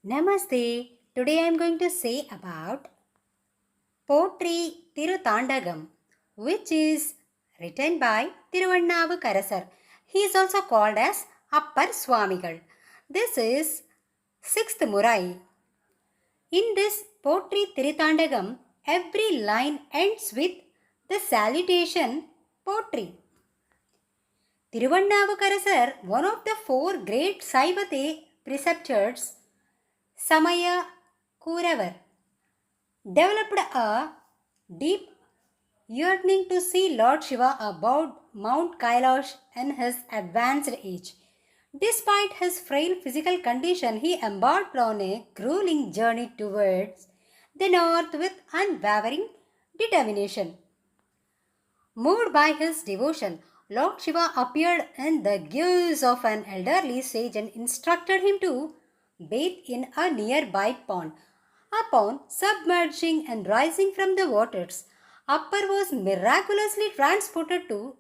Namaste. Today I am going to say about Potri Tiruthandagam, which is written by Tiruvannavukarasar. He is also called as Appar Swamigal. This is sixth Murai. In this Potri Tiruthandagam, every line ends with the salutation Potri. Tiruvannavukarasar, one of the four great Saivate preceptors, Samaya Kuravar, developed a deep yearning to see Lord Shiva above Mount Kailash in his advanced age. Despite his frail physical condition, he embarked on a grueling journey towards the north with unwavering determination. Moved by his devotion, Lord Shiva appeared in the guise of an elderly sage and instructed him to bathe in a nearby pond. Upon submerging and rising from the waters, Appar was miraculously transported to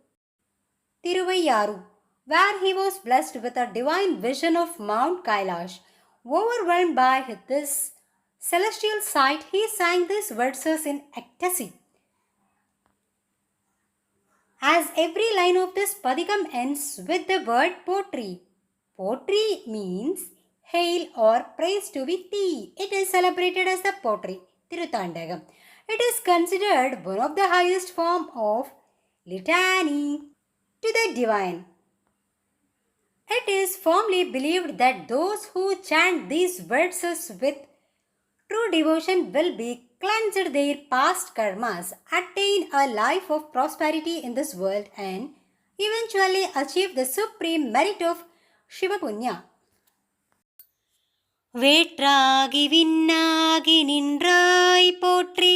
Tiruvayyaru, where he was blessed with a divine vision of Mount Kailash. Overwhelmed by this celestial sight, he sang these verses in ecstasy. As every line of this padikam ends with the word potri. Potri means hail or praise to be thee. It is celebrated as the potri, Tiruthandagam. It is considered one of the highest form of litany to the divine. It is firmly believed that those who chant these verses with true devotion will be cleansed their past karmas, attain a life of prosperity in this world, and eventually achieve the supreme merit of Shiva Punya. வேற்றாகி விண்ணாகி நின்றாய் போற்றி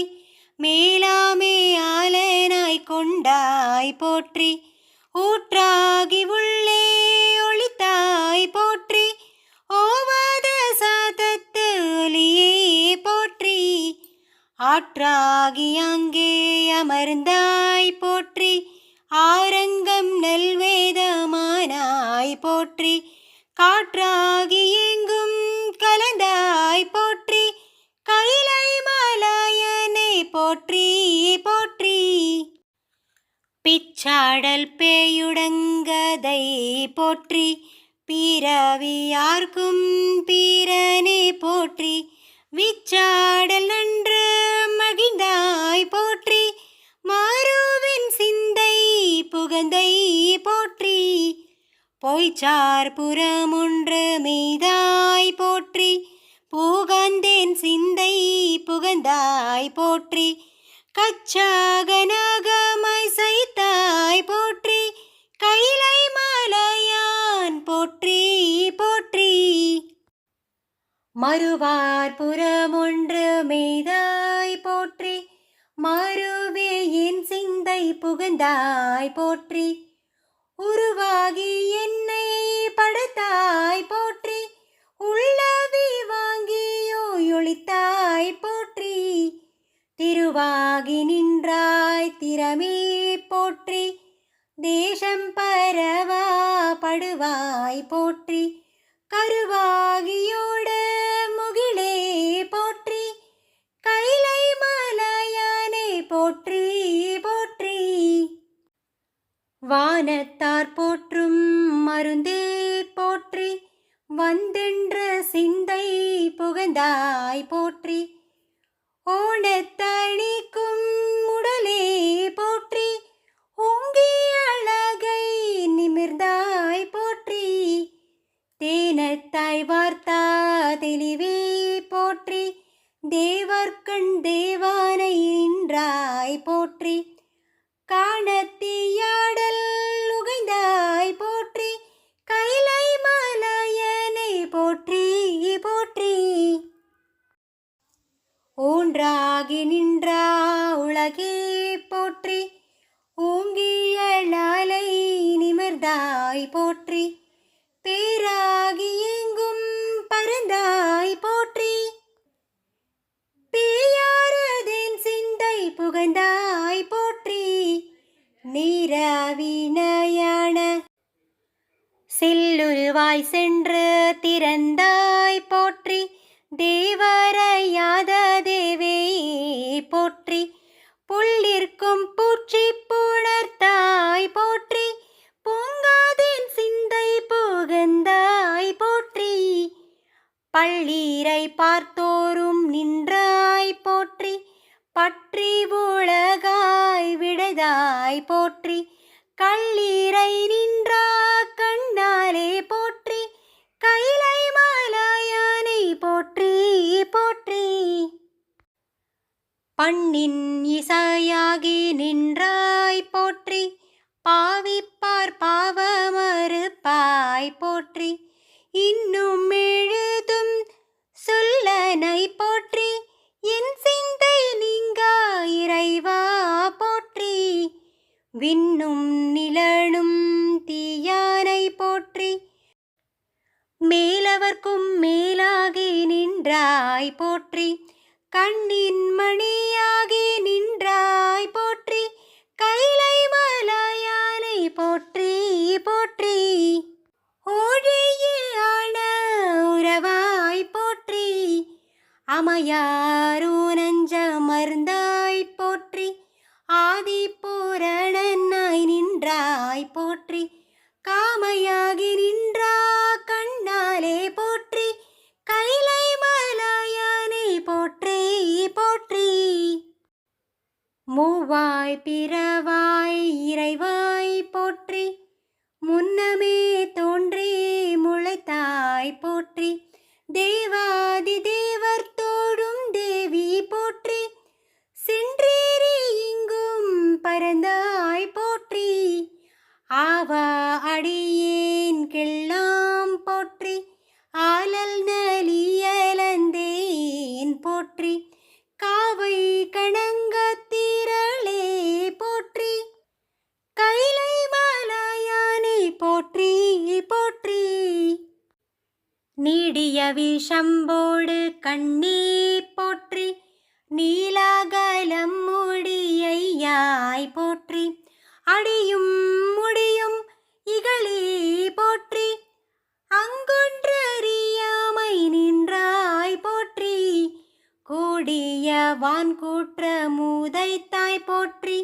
மேலாமே ஆலனாய் கொண்டாய் போற்றி ஊற்றாகி உள்ளே ஒளித்தாய் போற்றி ஓவாத சாதத்து ஒலியே போற்றி ஆற்றாகி அங்கே அமர்ந்தாய் போற்றி ஆரங்கம் நல்வேதமானாய் போற்றி காற்றாகி எங்கும் கலந்தாய் போற்றி கைலை மலையனை போற்றி போற்றி பிச்சாடல் பேயுடங்கதை போற்றி பிறவியார்க்கும் பீரனே போற்றி விச்சாடல் நன்று மகிழ்ந்தாய் போற்றி மாறுவின் சிந்தை புகந்தை போற்றி பொய்ச்சார் புறமொன்று மெய்தாய் போற்றி புகந்தேன் சிந்தை புகந்தாய் போற்றி கச்சாகனகமாய் சைத்தாய் போற்றி கைலை மலையான் போற்றி போற்றி மறுவார் புறமொன்று மெய்தாய் போற்றி மறுவே என் சிந்தை புகந்தாய் போற்றி உருவாகி என்னை படைத்தாய் போற்றி உள்ளவி வாங்கியோ ஒளித்தாய் போற்றி திருவாகி நின்றாய் திறமே போற்றி தேசம் பரவா படுவாய் போற்றி கருவாகியோட முகிலே போற்றி கைலை மலையானே போற்றி போற்றி வானத்தார் போற்றும் மருந்தே போற்றி வந்தென்ற சிந்தை புகந்தாய் போற்றி ஓணத்தணிக்கும் உடலே போற்றி ஓங்கி அழகை நிமிர்ந்தாய் போற்றி தேனத்தாய் வார்த்தா தெளிவே போற்றி தேவர்கண் தேவானை நின்றாய் போற்றி காணத்தியாடல் உகைந்தாய் போற்றி கைலை மலையனை போற்றி போற்றி ஊன்றாகி நின்றா உலகே போற்றி ஓங்கியலாலை நிமிர்ந்தாய் போற்றி பேராகி எங்கும் பரந்தாய் போற்றி பேயாரதேன் சிந்தை புகந்தாய் போற்றி நீரவினயான செல்லுருவாய் சென்று திறந்தாய் போற்றி தேவரையாத தேவே போற்றி, புள்ளிற்கும் பூச்சி புணர்த்தாய் போற்றி, பூங்காதின் சிந்தை புகந்தாய் போற்றி, பள்ளீரை பார்த்தோறும் நின்றாய் போற்றி, பற்றி உலகாய் விடைதாய் போற்றி, கள்ளீரை நின்றா கண்ணாலே போற்றி, கைலை மலையானை போற்றி போற்றி, பண்ணின் இசையாகி நின்றாய் போற்றி, பாவிப்பார் பாவமறுப்பாய் போற்றி, இன்னும் எழுதும் சொல்லனை போற்றி, என் சிந்தை நீங்கா இறைவா போற்றி, விண்ணும் நிலனும் தீயானை போற்றி, மேலவர்க்கும் மேலாகி நின்றாய் போற்றி, கண்ணின் மணியாகி நின்றாய் போற்றி, கைலை மலையானை போற்றி போற்றி, ஓழியான உறவாய் போற்றி, அமையாரு நஞ்சமர்ந்தாய் போற்றி, ஆதி பூரணனாய் நின்றாய் போற்றி, காமையாகி நின்றா கண்ணாலே போற்றி, கைலை மலையானை போற்றி போற்றி, மூவாய் பிறவாய் இறைவாய் போற்றி, முன்னமே தோன்றி முளைத்தாய் போற்றி, தேவாதி தேவர் தோடும் தேவி போற்றி, சென்றேறி இங்கும் பரந்தாய் போற்றி, ஆவா அடியேன் கெல்லாம் போற்றி, ஆலல் நலியலந்தேன் போற்றி, காவை கணங்கத்திரளே போற்றி, கைலை மலையானை போற்றி போற்றி, நீடிய விஷம்போடு கண்ணே போற்றி, நீலாகலம் முடியாய் போற்றி, அடியும் முடியும் இகழே போற்றி, அங்கொன்றறியாமை நின்றாய் போற்றி, கூடிய வான்கூற்ற மூதைத்தாய் போற்றி,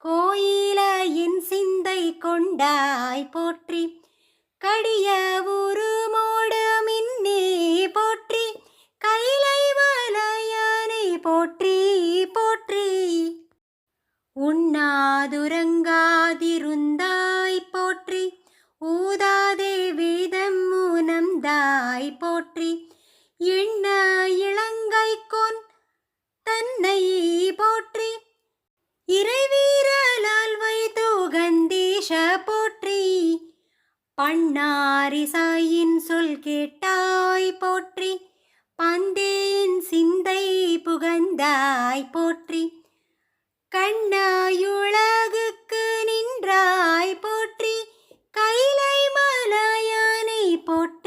கோயில என் சிந்தை கொண்டாய் போற்றி, கடிய உருமோடு மின்னே போற்றி, கைலை மலையானை போற்றி போற்றி, உண்ணாதுறங்காதிருந்தாய் போற்றி, ஊதாதே வேதம் ஊனம்தாய் போற்றி, எண்ண இளங்கைக்கோன் தன்னை போற்றி, இறைவீரலால் வைத்துகந்தீஷ போற்றி, பண்ணாரிசாயின் சொல் கேட்டாய் போற்றி, பந்தேன் சிந்தை புகந்தாய் போற்றி, கண்ணாயுலகுக்கு நின்றாய் போற்றி, கைலை மலையானை போற்றி